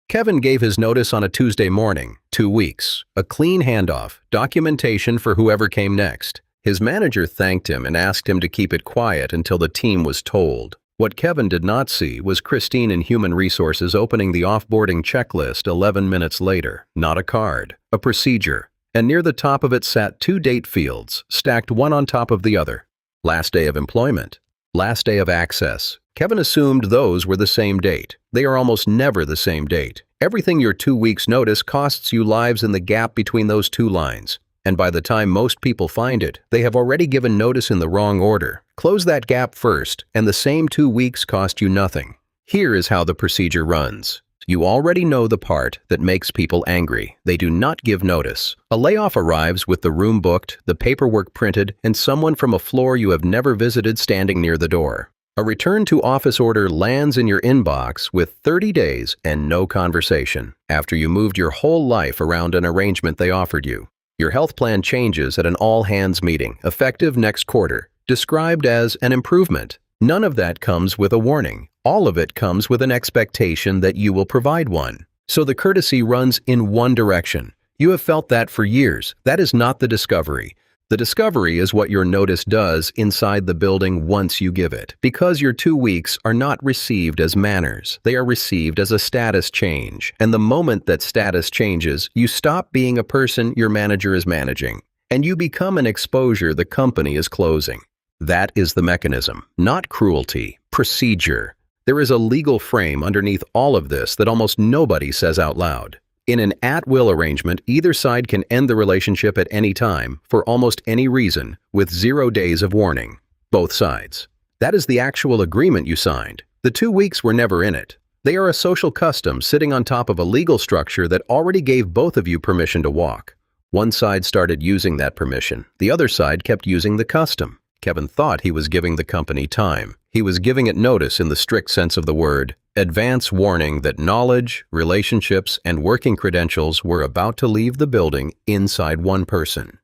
Kevin gave his notice on a Tuesday morning, 2 weeks, a clean handoff, documentation for whoever came next. His manager thanked him and asked him to keep it quiet until the team was told. What Kevin did not see was Christine in Human Resources opening the offboarding checklist 11 minutes later. Not a card, a procedure. And near the top of it sat 2 date fields, stacked one on top of the other. Last day of employment. Last day of access. Kevin assumed those were the same date. They are almost never the same date. Everything your 2 weeks notice costs you lives in the gap between those 2 lines. And by the time most people find it, they have already given notice in the wrong order. Close that gap first, and the same 2 weeks cost you nothing. Here is how the procedure runs. You already know the part that makes people angry. They do not give notice. A layoff arrives with the room booked, the paperwork printed, and someone from a floor you have never visited standing near the door. A return to office order lands in your inbox with 30 days and no conversation, after you moved your whole life around an arrangement they offered you. Your health plan changes at an all-hands meeting, effective next quarter, described as an improvement. None of that comes with a warning. All of it comes with an expectation that you will provide one. So the courtesy runs in one direction. You have felt that for years. That is not the discovery. The discovery is what your notice does inside the building once you give it, because your 2 weeks are not received as manners. They are received as a status change. And the moment that status changes, you stop being a person your manager is managing, and you become an exposure the company is closing. That is the mechanism, not cruelty, procedure. There is a legal frame underneath all of this that almost nobody says out loud. In an at-will arrangement, either side can end the relationship at any time, for almost any reason, with 0 days of warning. Both sides. That is the actual agreement you signed. The 2 weeks were never in it. They are a social custom sitting on top of a legal structure that already gave both of you permission to walk. One side started using that permission. The other side kept using the custom. Kevin thought he was giving the company time. He was giving it notice in the strict sense of the word. Advance warning that knowledge, relationships, and working credentials were about to leave the building inside one person.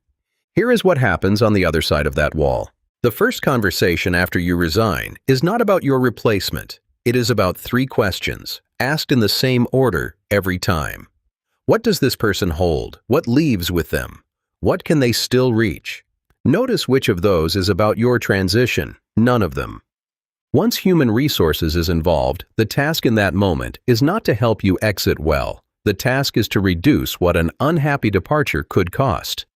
Here is what happens on the other side of that wall. The first conversation after you resign is not about your replacement. It is about 3 questions, asked in the same order every time. What does this person hold? What leaves with them? What can they still reach? Notice which of those is about your transition. None of them. Once human resources is involved, the task in that moment is not to help you exit well. The task is to reduce what an unhappy departure could cost.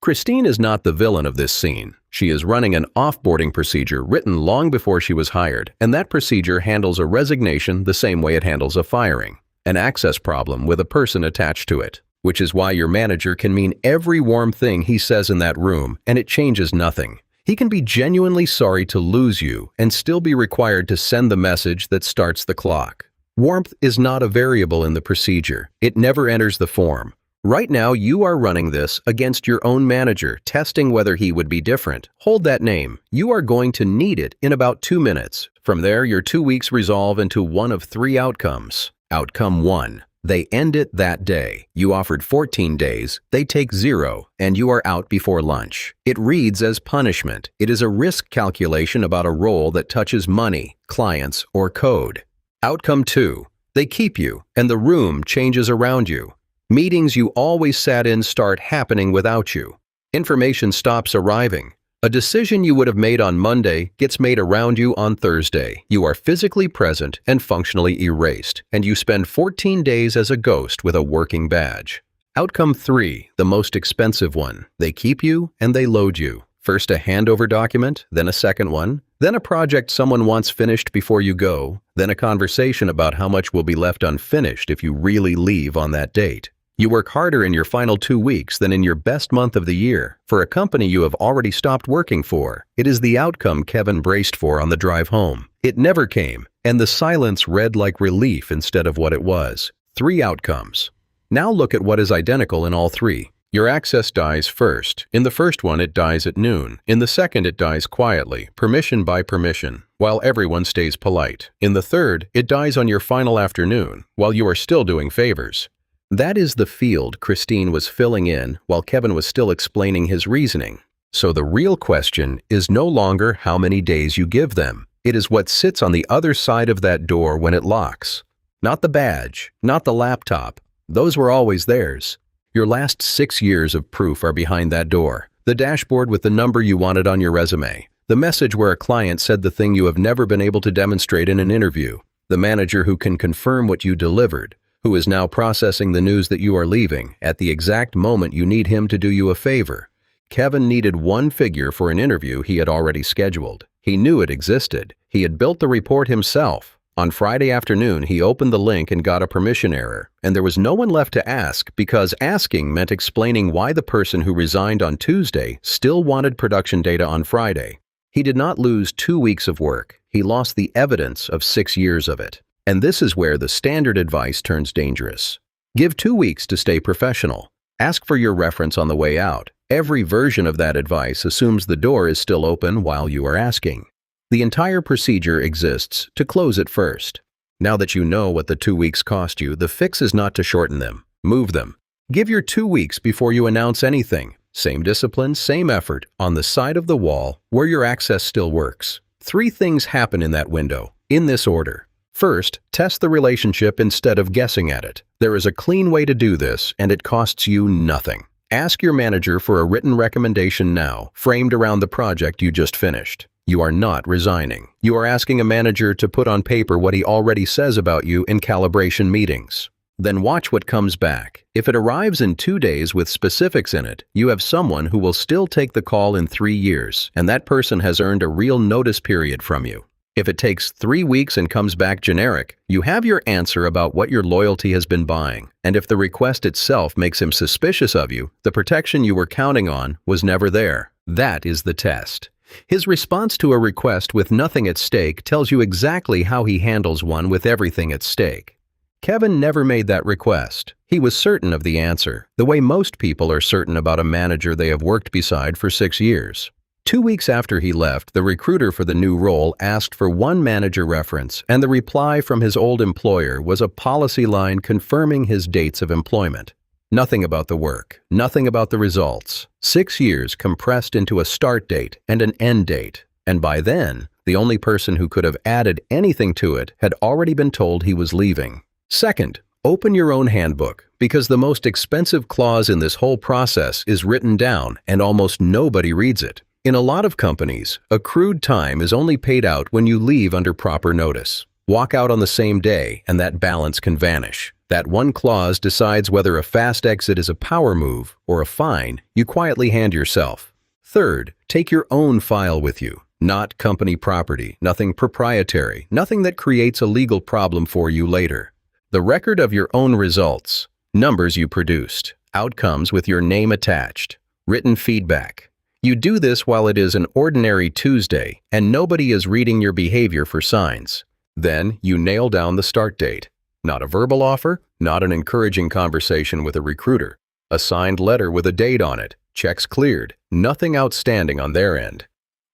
Christine is not the villain of this scene. She is running an offboarding procedure written long before she was hired, and that procedure handles a resignation the same way it handles a firing, an access problem with a person attached to it, which is why your manager can mean every warm thing he says in that room, and it changes nothing. He can be genuinely sorry to lose you and still be required to send the message that starts the clock. Warmth is not a variable in the procedure. It never enters the form. Right now, you are running this against your own manager, testing whether he would be different. Hold that name. You are going to need it in about 2 minutes. From there, your 2 weeks resolve into one of 3 outcomes. Outcome 1. They end it that day. You offered 14 days, they take 0, and you are out before lunch. It reads as punishment. It is a risk calculation about a role that touches money, clients, or code. Outcome 2. They keep you, and the room changes around you. Meetings you always sat in start happening without you. Information stops arriving. A decision you would have made on Monday gets made around you on Thursday. You are physically present and functionally erased, and you spend 14 days as a ghost with a working badge. Outcome 3, the most expensive one. They keep you and they load you. First a handover document, then a second one, then a project someone wants finished before you go, then a conversation about how much will be left unfinished if you really leave on that date. You work harder in your final 2 weeks than in your best month of the year for a company you have already stopped working for. It is the outcome Kevin braced for on the drive home. It never came, and the silence read like relief instead of what it was. 3 outcomes. Now look at what is identical in all 3. Your access dies first. In the first one, it dies at noon. In the second, it dies quietly, permission by permission, while everyone stays polite. In the third, it dies on your final afternoon, while you are still doing favors. That is the field Christine was filling in while Kevin was still explaining his reasoning. So the real question is no longer how many days you give them. It is what sits on the other side of that door when it locks. Not the badge, not the laptop. Those were always theirs. Your last 6 years of proof are behind that door. The dashboard with the number you wanted on your resume. The message where a client said the thing you have never been able to demonstrate in an interview. The manager who can confirm what you delivered, who is now processing the news that you are leaving at the exact moment you need him to do you a favor. Kevin needed one figure for an interview he had already scheduled. He knew it existed. He had built the report himself. On Friday afternoon, he opened the link and got a permission error, and there was no one left to ask because asking meant explaining why the person who resigned on Tuesday still wanted production data on Friday. He did not lose 2 weeks of work. He lost the evidence of 6 years of it. And this is where the standard advice turns dangerous. Give 2 weeks to stay professional. Ask for your reference on the way out. Every version of that advice assumes the door is still open while you are asking. The entire procedure exists to close it first. Now that you know what the 2 weeks cost you, the fix is not to shorten them. Move them. Give your 2 weeks before you announce anything. Same discipline, same effort, on the side of the wall where your access still works. 3 things happen in that window, in this order. First, test the relationship instead of guessing at it. There is a clean way to do this, and it costs you nothing. Ask your manager for a written recommendation now, framed around the project you just finished. You are not resigning. You are asking a manager to put on paper what he already says about you in calibration meetings. Then watch what comes back. If it arrives in 2 days with specifics in it, you have someone who will still take the call in 3 years, and that person has earned a real notice period from you. If it takes 3 weeks and comes back generic, you have your answer about what your loyalty has been buying. And if the request itself makes him suspicious of you, the protection you were counting on was never there. That is the test. His response to a request with nothing at stake tells you exactly how he handles one with everything at stake. Kevin never made that request. He was certain of the answer, the way most people are certain about a manager they have worked beside for 6 years. 2 weeks after he left, the recruiter for the new role asked for one manager reference, and the reply from his old employer was a policy line confirming his dates of employment. Nothing about the work, nothing about the results. 6 years compressed into a start date and an end date, and by then, the only person who could have added anything to it had already been told he was leaving. Second, open your own handbook, because the most expensive clause in this whole process is written down and almost nobody reads it. In a lot of companies, accrued time is only paid out when you leave under proper notice. Walk out on the same day and that balance can vanish. That one clause decides whether a fast exit is a power move or a fine you quietly hand yourself. Third, take your own file with you. Not company property, nothing proprietary, nothing that creates a legal problem for you later. The record of your own results, numbers you produced, outcomes with your name attached, written feedback. You do this while it is an ordinary Tuesday and nobody is reading your behavior for signs. Then you nail down the start date. Not a verbal offer, not an encouraging conversation with a recruiter. A signed letter with a date on it, checks cleared, nothing outstanding on their end.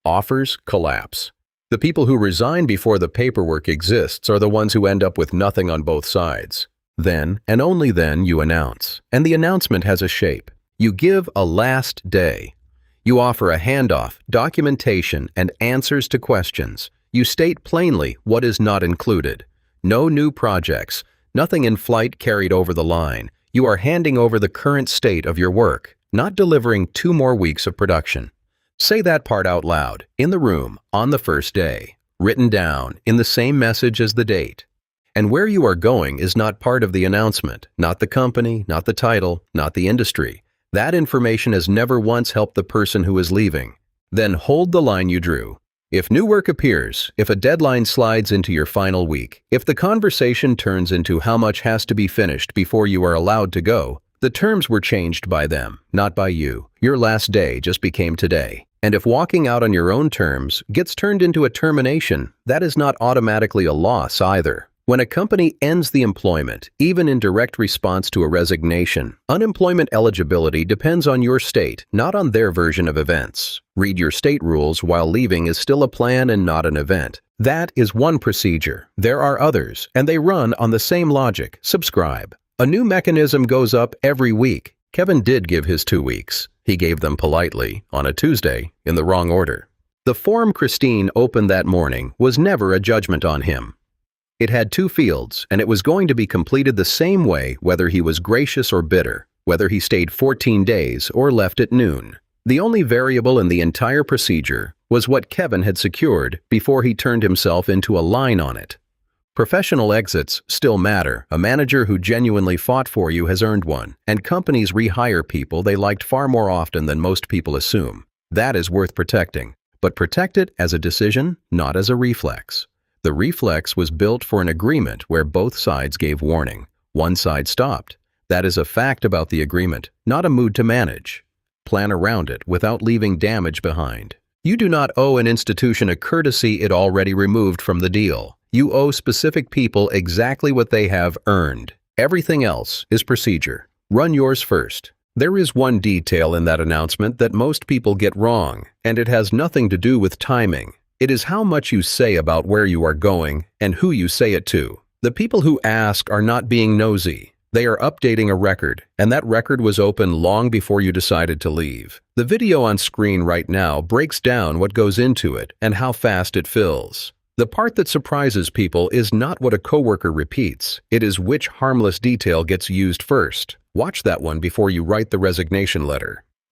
Offers collapse. The people who resign before the paperwork exists are the ones who end up with nothing on both sides. Then, and only then, you announce. And the announcement has a shape. You give a last day. You offer a handoff, documentation, and answers to questions. You state plainly what is not included. No new projects, nothing in flight carried over the line. You are handing over the current state of your work, not delivering 2 more weeks of production. Say that part out loud, in the room, on the first day, written down, in the same message as the date. And where you are going is not part of the announcement, not the company, not the title, not the industry. That information has never once helped the person who is leaving. Then hold the line you drew. If new work appears, if a deadline slides into your final week, if the conversation turns into how much has to be finished before you are allowed to go, the terms were changed by them, not by you. Your last day just became today. And if walking out on your own terms gets turned into a termination, that is not automatically a loss either. When a company ends the employment, even in direct response to a resignation, unemployment eligibility depends on your state, not on their version of events. Read your state rules while leaving is still a plan and not an event. That is one procedure. There are others, and they run on the same logic. Subscribe. A new mechanism goes up every week. Kevin did give his 2 weeks. He gave them politely, on a Tuesday, in the wrong order. The form Christine opened that morning was never a judgment on him. It had two fields, and it was going to be completed the same way whether he was gracious or bitter, whether he stayed 14 days or left at noon. The only variable in the entire procedure was what Kevin had secured before he turned himself into a line on it. Professional exits still matter. A manager who genuinely fought for you has earned one, and companies rehire people they liked far more often than most people assume. That is worth protecting, but protect it as a decision, not as a reflex. The reflex was built for an agreement where both sides gave warning. One side stopped. That is a fact about the agreement, not a mood to manage. Plan around it without leaving damage behind. You do not owe an institution a courtesy it already removed from the deal. You owe specific people exactly what they have earned. Everything else is procedure. Run yours first. There is one detail in that announcement that most people get wrong, and it has nothing to do with timing. It is how much you say about where you are going and who you say it to. The people who ask are not being nosy. They are updating a record, and that record was open long before you decided to leave. The video on screen right now breaks down what goes into it and how fast it fills. The part that surprises people is not what a coworker repeats. It is which harmless detail gets used first. Watch that one before you write the resignation letter.